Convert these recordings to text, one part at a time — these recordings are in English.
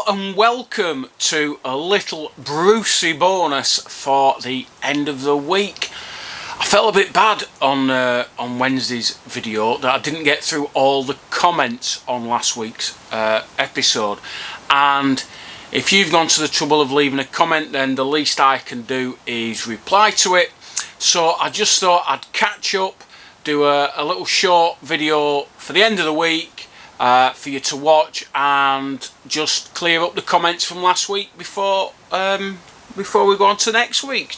and welcome to a little Brucey bonus for the end of the week. I felt a bit bad on Wednesday's video that I didn't get through all the comments on last week's episode, and if you've gone to the trouble of leaving a comment, then the least I can do is reply to it. So I just thought I'd catch up, do a little short video for the end of the week for you to watch, and just clear up the comments from last week before we go on to next week.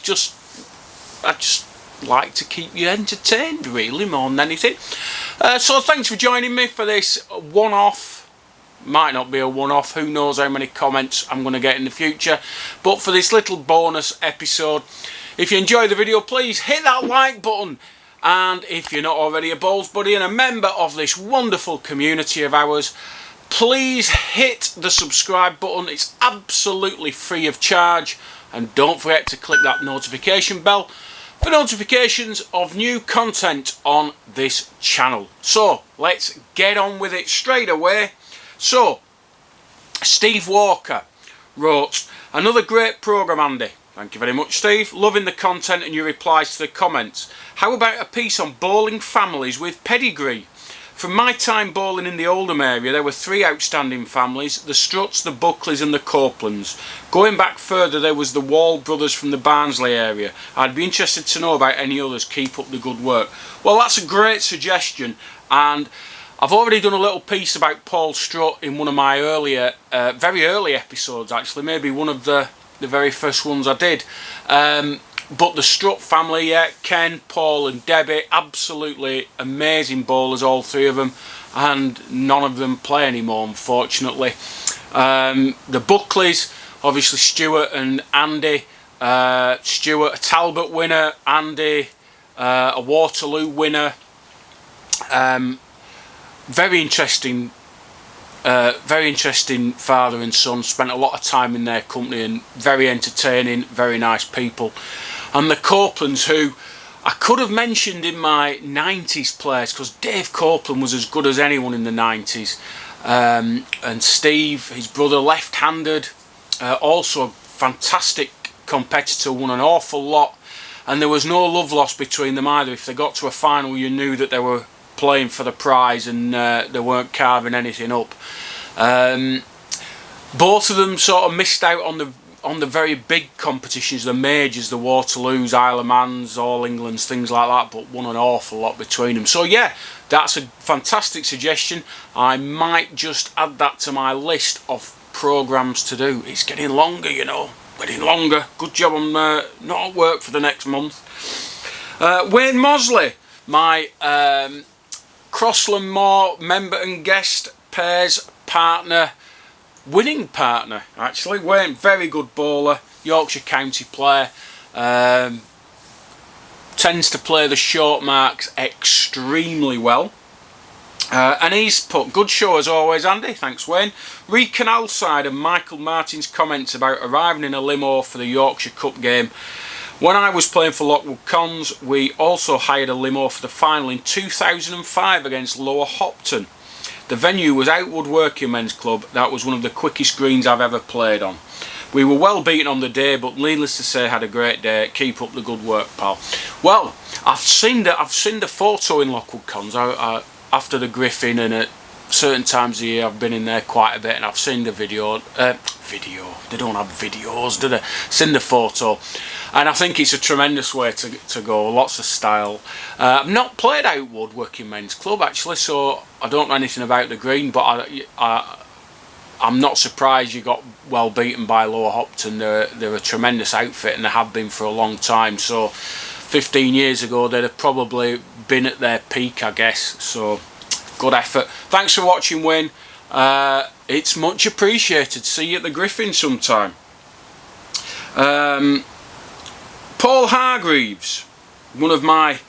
I just like to keep you entertained, really, more than anything. So thanks for joining me for this one-off. Might not be a one-off, who knows how many comments I'm going to get in the future, but for this little bonus episode, if you enjoy the video, please hit that like button. And if you're not already a Bowls Buddy and a member of this wonderful community of ours, please hit the subscribe button. It's absolutely free of charge. And don't forget to click that notification bell for notifications of new content on this channel. So let's get on with it straight away. So Steve Walker wrote, "Another great programme, Andy." Thank you very much, Steve. Loving the content and your replies to the comments. How about a piece on bowling families with pedigree? From my time bowling in the Oldham area, there were three outstanding families: the Strutts, the Buckleys and the Copelands. Going back further, there was the Wall brothers from the Barnsley area. I'd be interested to know about any others. Keep up the good work. Well, that's a great suggestion, and I've already done a little piece about Paul Strutt in one of my earlier, very early episodes actually, maybe one of the very first ones I did. But the Strutt family, yeah, Ken, Paul and Debbie, absolutely amazing bowlers, all three of them, and none of them play anymore, unfortunately. The Buckleys, obviously Stuart and Andy. Stuart, a Talbot winner, Andy, a Waterloo winner. Very interesting father and son. Spent a lot of time in their company and very entertaining, very nice people. And the Copelands, who I could have mentioned in my 90s players, because Dave Copeland was as good as anyone in the 90s. And Steve, his brother, left-handed, also a fantastic competitor, won an awful lot, and there was no love lost between them either. If they got to a final, you knew that they were playing for the prize, and they weren't carving anything up. Both of them sort of missed out on the very big competitions, the majors, the Waterloos, Isle of Mans, All Englands, things like that, but won an awful lot between them. So yeah, that's a fantastic suggestion. I might just add that to my list of programmes to do. It's getting longer, you know, getting longer. Good job I'm not at work for the next month. Wayne Mosley, my Crossland Moor member and guest pairs partner, winning partner actually. Wayne, very good bowler, Yorkshire County player, tends to play the short marks extremely well, and he's put, "Good show as always, Andy." Thanks, Wayne. Reed Canalside and Michael Martin's comments about arriving in a limo for the Yorkshire Cup game. When I was playing for Lockwood Cons, we also hired a limo for the final in 2005 against Lower Hopton. The venue was Outwood Working Men's Club. That was one of the quickest greens I've ever played on. We were well beaten on the day, but needless to say, had a great day. Keep up the good work, pal. Well, I've seen the photo in Lockwood Cons after the Griffin, and at certain times of the year I've been in there quite a bit, and I've seen the video. They don't have videos, do they? Seen the photo, and I think it's a tremendous way to go. Lots of style. I've not played Outwood Working Men's Club actually, so I don't know anything about the green, but I'm not surprised you got well beaten by Lower Hopton. They're a tremendous outfit, and they have been for a long time. So 15 years ago they'd have probably been at their peak, I guess. So good effort. Thanks for watching, Wayne. It's much appreciated. See you at the Griffin sometime. Paul Hargreaves, one of my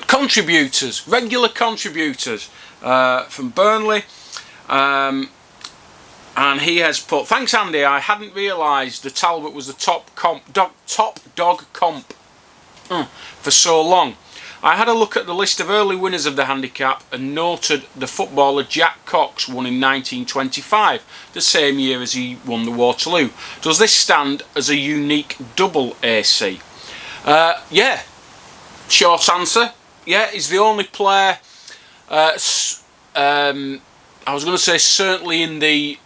contributors, regular contributors from Burnley, and he has put, "Thanks, Andy. I hadn't realised the Talbot was the top dog comp for so long. I had a look at the list of early winners of the handicap and noted the footballer Jack Cox won in 1925, the same year as he won the Waterloo. Does this stand as a unique double AC? Yeah, short answer, yeah, he's the only player, I was going to say certainly in the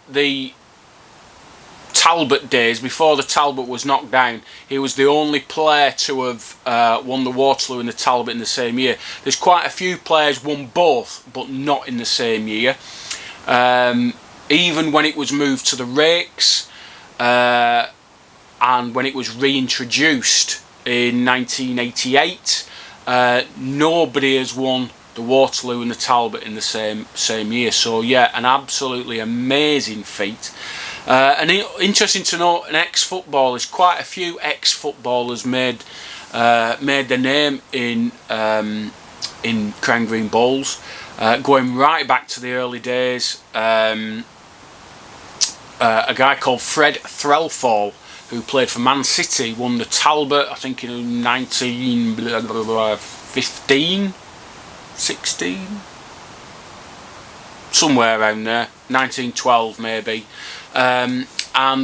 Talbot days, before the Talbot was knocked down, he was the only player to have won the Waterloo and the Talbot in the same year. There's quite a few players won both, but not in the same year. Even when it was moved to the Rakes, and when it was reintroduced in 1988, nobody has won the Waterloo and the Talbot in the same year. So yeah, an absolutely amazing feat. And interesting to note, an ex-footballers, quite a few ex-footballers made their name in Crown Green Bowls, going right back to the early days. A guy called Fred Threlfall, who played for Man City, won the Talbot, I think in 1915, 16, somewhere around there, 1912 maybe. And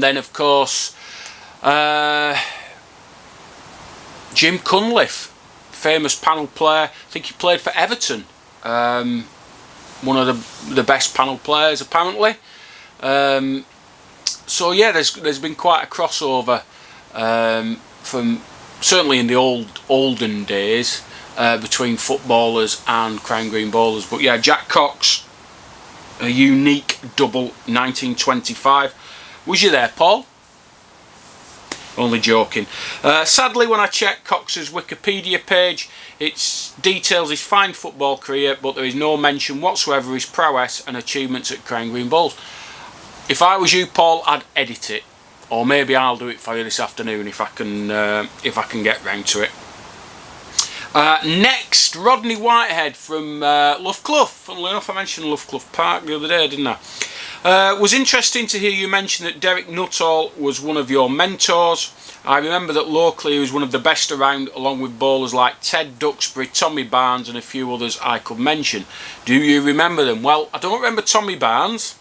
then of course Jim Cunliffe, famous panel player, I think he played for Everton, one of the best panel players apparently. So yeah, there's been quite a crossover from certainly in the olden days between footballers and Crown Green bowlers. But yeah, Jack Cox, a unique double 1925. Was you there, Paul? Only joking. Sadly, when I checked Cox's Wikipedia page, it details his fine football career, but there is no mention whatsoever of his prowess and achievements at Crown Green Bowls. If I was you, Paul, I'd edit it, or maybe I'll do it for you this afternoon if I can get round to it. Next, Rodney Whitehead from Loughclough. Funnily enough, I mentioned Loughclough Park the other day, didn't I? Was interesting to hear you mention that Derek Nuttall was one of your mentors. I remember that locally he was one of the best around, along with bowlers like Ted Duxbury, Tommy Barnes and a few others I could mention. Do you remember them? Well, I don't remember Tommy Barnes.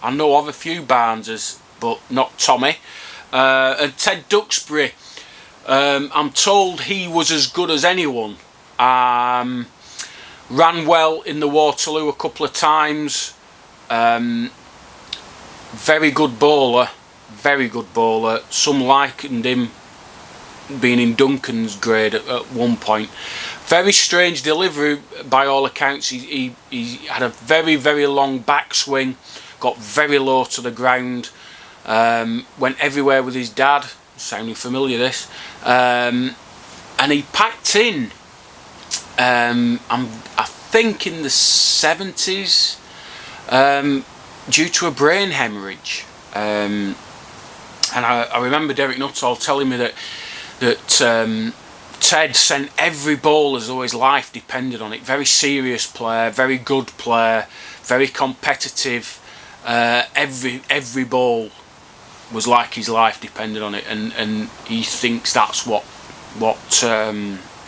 I know of a few Barneses, but not Tommy. And Ted Duxbury, I'm told he was as good as anyone. Ran well in the Waterloo a couple of times. Very good bowler. Some likened him being in Duncan's grade at one point. Very strange delivery by all accounts. He had a very, very long backswing, got very low to the ground, went everywhere with his dad, sounding familiar this, and he packed in, I think in the 70s, due to a brain hemorrhage. And I remember Derek Nuttall telling me that Ted sent every bowler as though his life depended on it. Very serious player, very good player, very competitive. Every ball was like his life depended on it, and he thinks that's what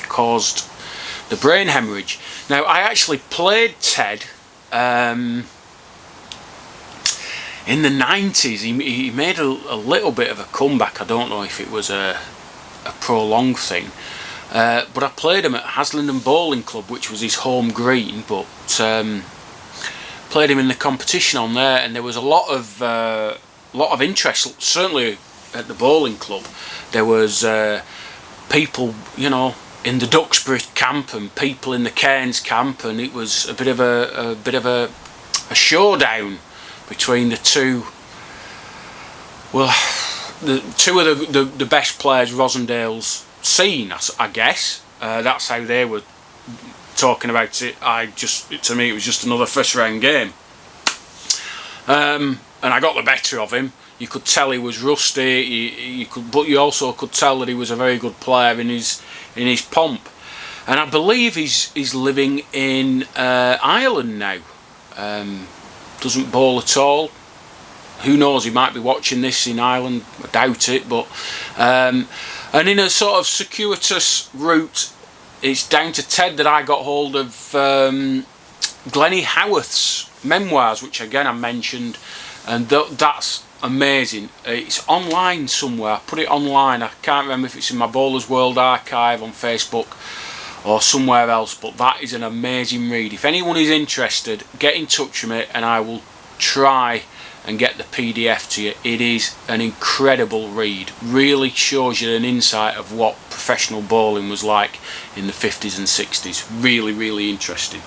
caused the brain hemorrhage. Now, I actually played Ted in the 90s. He made a little bit of a comeback. I don't know if it was a prolonged thing, but I played him at Haslingden Bowling Club, which was his home green, but played him in the competition on there, and there was a lot of interest. Certainly at the bowling club, there was people, in the Duxbury camp and people in the Cairns camp, and it was a bit of a showdown between the two. Well, the two of the best players Rosendale's seen, I guess. That's how they were talking about it. To me, it was just another first round game, and I got the better of him. You could tell he was rusty. But you also could tell that he was a very good player in his pomp. And I believe he's living in Ireland now. Doesn't bowl at all. Who knows? He might be watching this in Ireland. I doubt it. But and in a sort of circuitous route, it's down to Ted that I got hold of Glennie Howarth's memoirs, which again I mentioned, and that's amazing. It's online somewhere. I put it online. I can't remember if it's in my Bowler's World archive on Facebook or somewhere else, but that is an amazing read. If anyone is interested, get in touch with me and I will try and get the PDF to you. It is an incredible read. Really shows you an insight of what professional bowling was like in the 50s and 60s. Really, really interesting.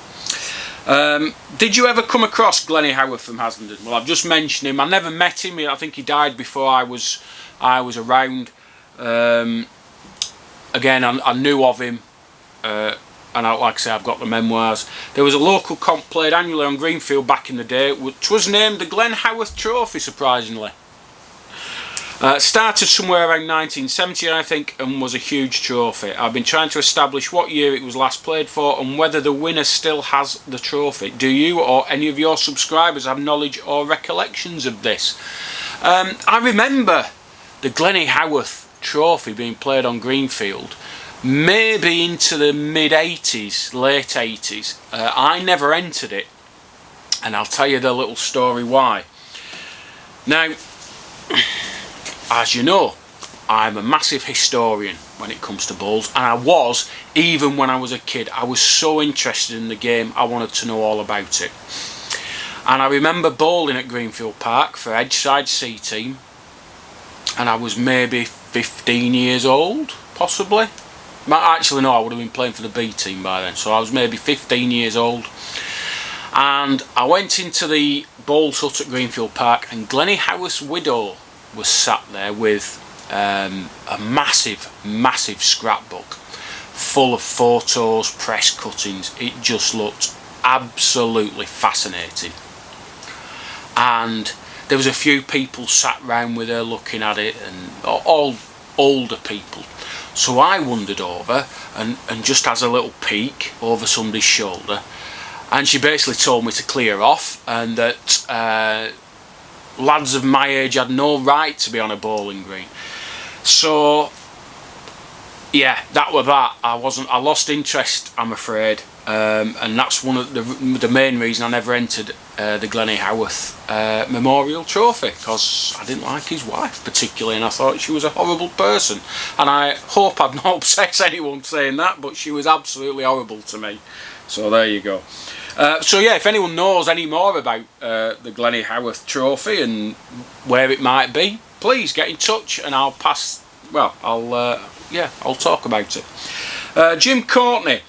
Did you ever come across Glennie Howarth from Haslingden? Well, I've just mentioned him. I never met him. I think he died before I was around. Again, I knew of him, and like I say, I've got the memoirs. There was a local comp played annually on Greenfield back in the day, which was named the Glenn Howarth Trophy, surprisingly. Started somewhere around 1970, I think, and was a huge trophy. I've been trying to establish what year it was last played for and whether the winner still has the trophy. Do you or any of your subscribers have knowledge or recollections of this? I remember the Glennie Howarth Trophy being played on Greenfield maybe into the mid-80s, late 80s. I never entered it, and I'll tell you the little story why. Now, as you know, I'm a massive historian when it comes to bowls, and I was, even when I was a kid. I was so interested in the game, I wanted to know all about it. And I remember bowling at Greenfield Park for Edgeside C team, and I was maybe 15 years old, possibly. Actually no, I would have been playing for the B team by then, so I was maybe 15 years old. And I went into the bowls hut at Greenfield Park, and Glennie Howarth's widow was sat there with a massive scrapbook full of photos, press cuttings. It just looked absolutely fascinating, and there was a few people sat round with her looking at it, and all older people. So I wandered over and just has a little peek over somebody's shoulder, and she basically told me to clear off, and that lads of my age had no right to be on a bowling green. So yeah, that was that. I lost interest, I'm afraid, and that's one of the main reason I never entered the Glennie Howarth Memorial Trophy, because I didn't like his wife particularly, and I thought she was a horrible person. And I hope I've not upset anyone saying that, but she was absolutely horrible to me. So there you go. So yeah, if anyone knows any more about the Glennie Howarth Trophy and where it might be, please get in touch and I'll pass. Well, I'll talk about it. Jim Courtney,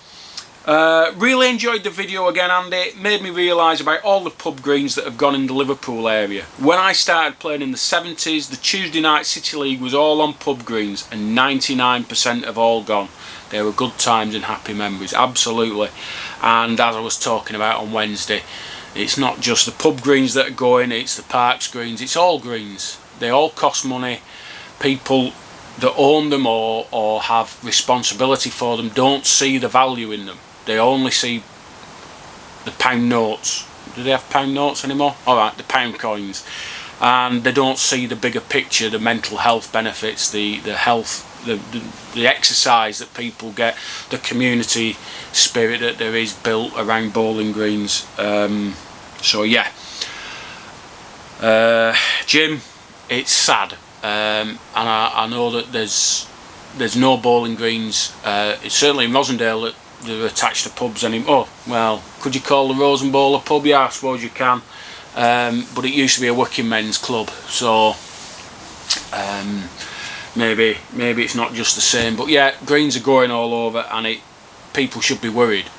really enjoyed the video again, Andy. It made me realise about all the pub greens that have gone in the Liverpool area. When I started playing in the 70s, the Tuesday night City League was all on pub greens, and 99% have all gone. They were good times and happy memories, absolutely. And as I was talking about on Wednesday, it's not just the pub greens that are going, it's the parks greens, it's all greens. They all cost money. People that own them or have responsibility for them don't see the value in them. They only see the pound notes. Do they have pound notes anymore? Alright, the pound coins. And they don't see the bigger picture, the mental health benefits, the health, the exercise that people get, the community spirit that there is built around bowling greens. So yeah, Jim, it's sad, and I know that there's no bowling greens. It's certainly in Rosendale that they're attached to pubs anymore. Oh, well, could you call the Rose and Bowl a pub? Yeah, I suppose you can. But it used to be a working men's club, so maybe it's not just the same. But yeah, greens are going all over, and people should be worried.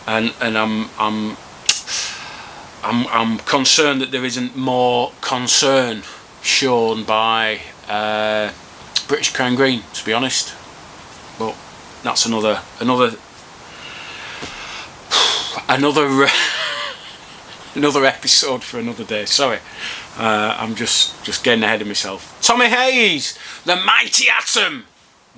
And I'm concerned that there isn't more concern shown by British Crown Green, to be honest. But that's another episode for another day. Sorry, I'm just getting ahead of myself. Tommy Hayes, the mighty atom,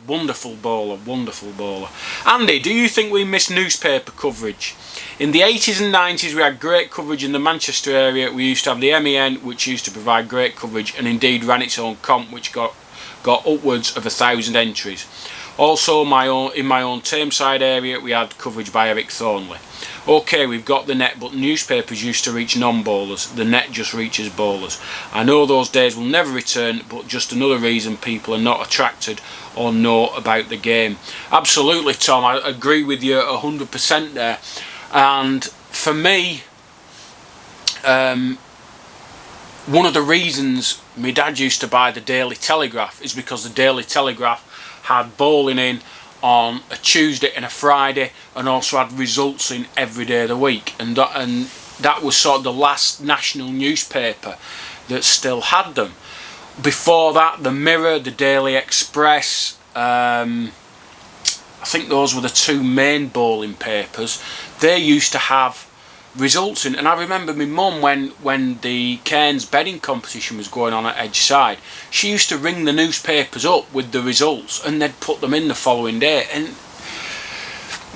wonderful bowler. Andy, do you think we miss newspaper coverage? In the 80s and 90s we had great coverage in the Manchester area. We used to have the MEN, which used to provide great coverage and indeed ran its own comp, which got upwards of 1,000 entries. Also, in my own Tameside area, we had coverage by Eric Thornley. Okay, we've got the net, but newspapers used to reach non-bowlers. The net just reaches bowlers. I know those days will never return, but just another reason people are not attracted or know about the game. Absolutely, Tom, I agree with you 100% there. And for me, one of the reasons my dad used to buy the Daily Telegraph is because the Daily Telegraph had bowling in on a Tuesday and a Friday, and also had results in every day of the week, and that was sort of the last national newspaper that still had them. Before that, the Mirror, the Daily Express, I think those were the two main bowling papers. They used to have results in, and I remember my mum when the Cairns bedding competition was going on at Edgeside, she used to ring the newspapers up with the results and they'd put them in the following day, and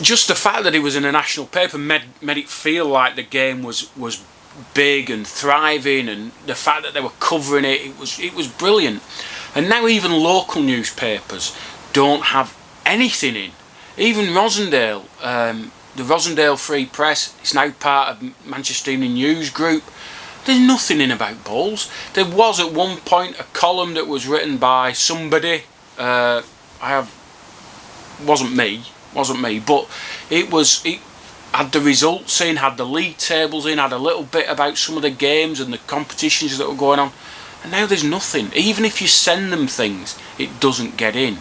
just the fact that it was in a national paper made it feel like the game was big and thriving, and the fact that they were covering it was brilliant. And now even local newspapers don't have anything in. Even Rosendale, the Rosendale Free Press is now part of Manchester Evening News Group. There's nothing in about bowls. There was at one point a column that was written by somebody. Wasn't me, but it had the results in, had the league tables in, had a little bit about some of the games and the competitions that were going on. And now there's nothing. Even if you send them things, it doesn't get in.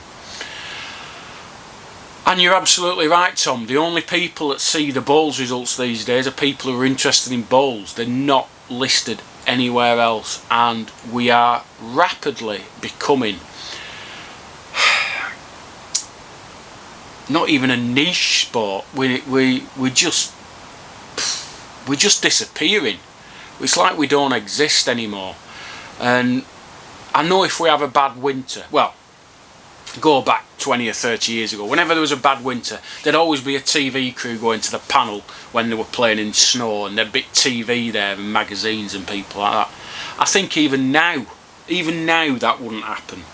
And you're absolutely right, Tom. The only people that see the bowls results these days are people who are interested in bowls. They're not listed anywhere else, and we are rapidly becoming not even a niche sport. We're just disappearing. It's like we don't exist anymore. And I know if we have a bad winter, well, go back 20 or 30 years ago, whenever there was a bad winter, there'd always be a TV crew going to the panel when they were playing in snow, and there'd be TV there and magazines and people like that. I think even now that wouldn't happen.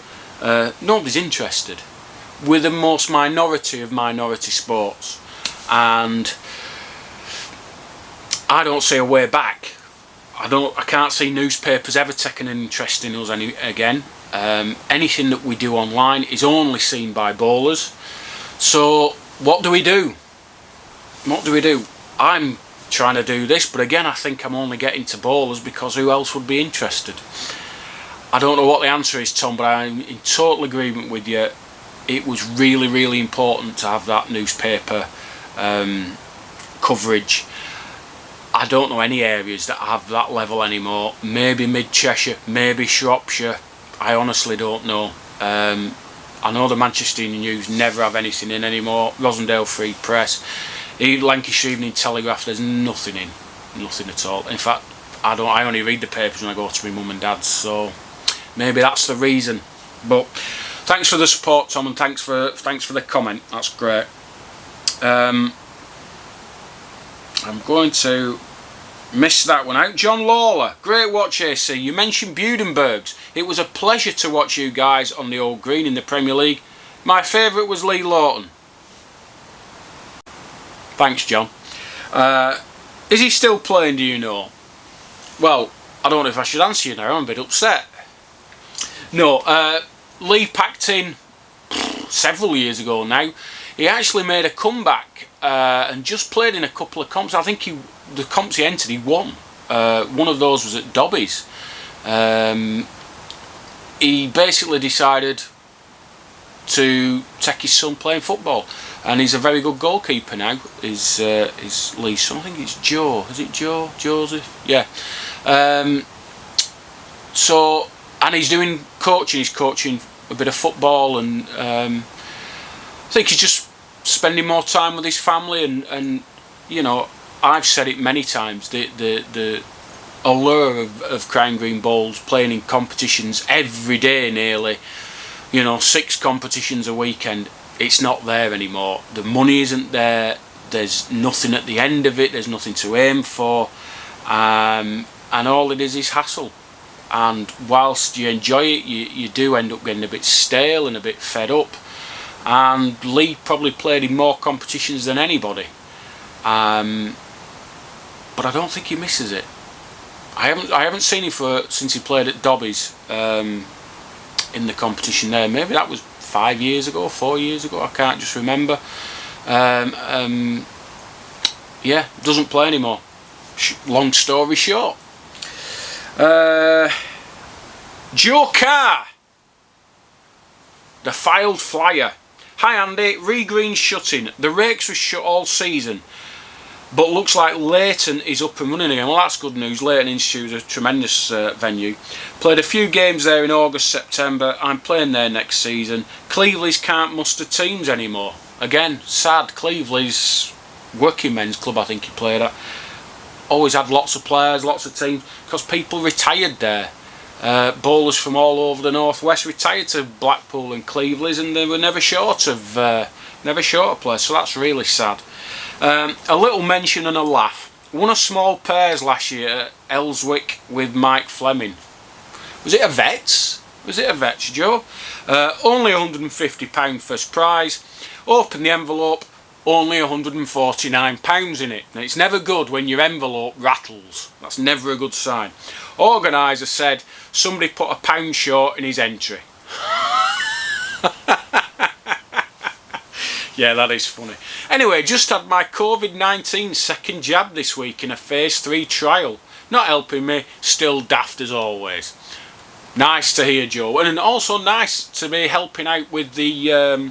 Nobody's interested. We're the most minority of minority sports, and I don't see a way back. I can't see newspapers ever taking an interest in us again. Anything that we do online is only seen by bowlers. So what do we do? I'm trying to do this, but again I think I'm only getting to bowlers because who else would be interested? I don't know what the answer is, Tom, but I'm in total agreement with you. It was really, really important to have that newspaper coverage. I don't know any areas that have that level anymore. Maybe Mid Cheshire, maybe Shropshire. I honestly don't know. I know the Manchester Evening News never have anything in anymore. Rosendale Free Press, Lancashire Evening Telegraph. There's nothing in, nothing at all. In fact, I only read the papers when I go to my mum and dad's. So maybe that's the reason. But thanks for the support, Tom, and thanks for the comment. That's great. I'm going to miss that one out. John Lawler, great watch, AC. You mentioned Budenbergs. It was a pleasure to watch you guys on the old green in the Premier League. My favourite was Lee Lawton. Thanks, John. Is he still playing, do you know? Well, I don't know if I should answer you now. I'm a bit upset. No, Lee packed in several years ago now. He actually made a comeback and just played in a couple of comps. I think the comps he entered, he won. One of those was at Dobbies. He basically decided to take his son playing football, and he's a very good goalkeeper now. Is Lee's son? I think it's Joe. Is it Joe? Joseph? Yeah. So, and he's doing coaching. He's coaching a bit of football, and I think he's just spending more time with his family, and you know, I've said it many times, the allure of Crown Green Bowls, playing in competitions every day nearly, you know, 6 competitions a weekend, it's not there anymore. The money isn't there, there's nothing at the end of it, there's nothing to aim for, and all it is hassle. And whilst you enjoy it, you do end up getting a bit stale and a bit fed up. and Lee probably played in more competitions than anybody. But I don't think he misses it. I haven't seen him since he played at Dobbies in the competition there. Maybe that was 5 years ago, 4 years ago. I can't just remember. Yeah, doesn't play anymore. Long story short. Joe Carr, the filed flyer. Hi Andy, Green's shutting. The Rakes were shut all season, but looks like Leighton is up and running again. Well, that's good news. Leighton Institute is a tremendous venue. Played a few games there in August, September. I'm playing there next season. Cleveland's can't muster teams anymore. Again, sad. Cleveland's working men's club, I think he played at. Always had lots of players, lots of teams, because people retired there. Bowlers from all over the northwest retired to Blackpool and Cleveland, and they were never short of players. So that's really sad. A little mention and a laugh. Won a small pairs last year at Ellswick with Mike Fleming. Was it a Vets? Joe? Only £150 first prize. Open the envelope. Only £149 in it. Now, it's never good when your envelope rattles. That's never a good sign. Organiser said somebody put a pound short in his entry. Yeah, that is funny. Anyway, just had my COVID-19 second jab this week in a phase 3 trial. Not helping me, still daft as always. Nice to hear, Joe, and also nice to be helping out with the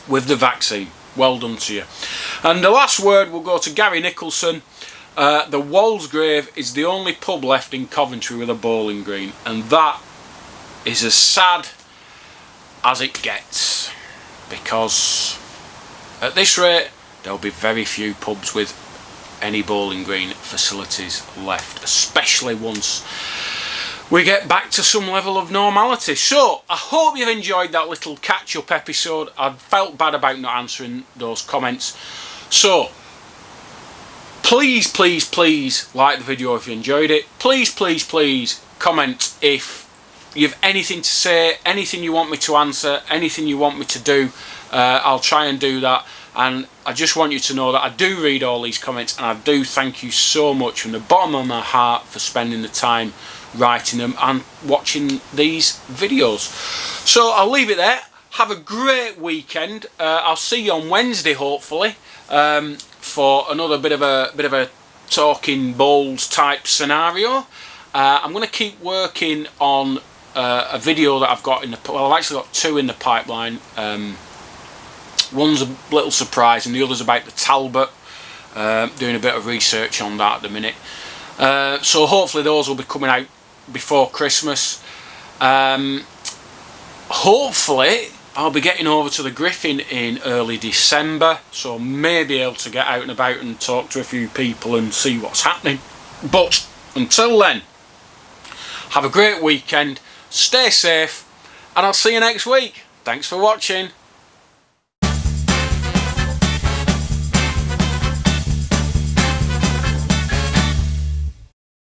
vaccine. Well done to you. And the last word will go to Gary Nicholson. The Walsgrave is the only pub left in Coventry with a bowling green, and that is as sad as it gets, because at this rate there'll be very few pubs with any bowling green facilities left, especially once we get back to some level of normality. So I hope you've enjoyed that little catch-up episode. I felt bad about not answering those comments, so please like the video if you enjoyed it. Please comment if you've anything to say, anything you want me to answer, anything you want me to do. I'll try and do that, and I just want you to know that I do read all these comments, and I do thank you so much from the bottom of my heart for spending the time writing them and watching these videos. So I'll leave it there. Have a great weekend. I'll see you on Wednesday, hopefully, for another bit of a talking bowls type scenario. I'm going to keep working on a video that I've got I've actually got 2 in the pipeline. One's a little surprise, and the other's about the Talbot. Doing a bit of research on that at the minute. So hopefully those will be coming out before Christmas. Hopefully I'll be getting over to the Griffin in early December, so may be able to get out and about and talk to a few people and see what's happening. But until then, have a great weekend, stay safe, and I'll see you next week. Thanks for watching.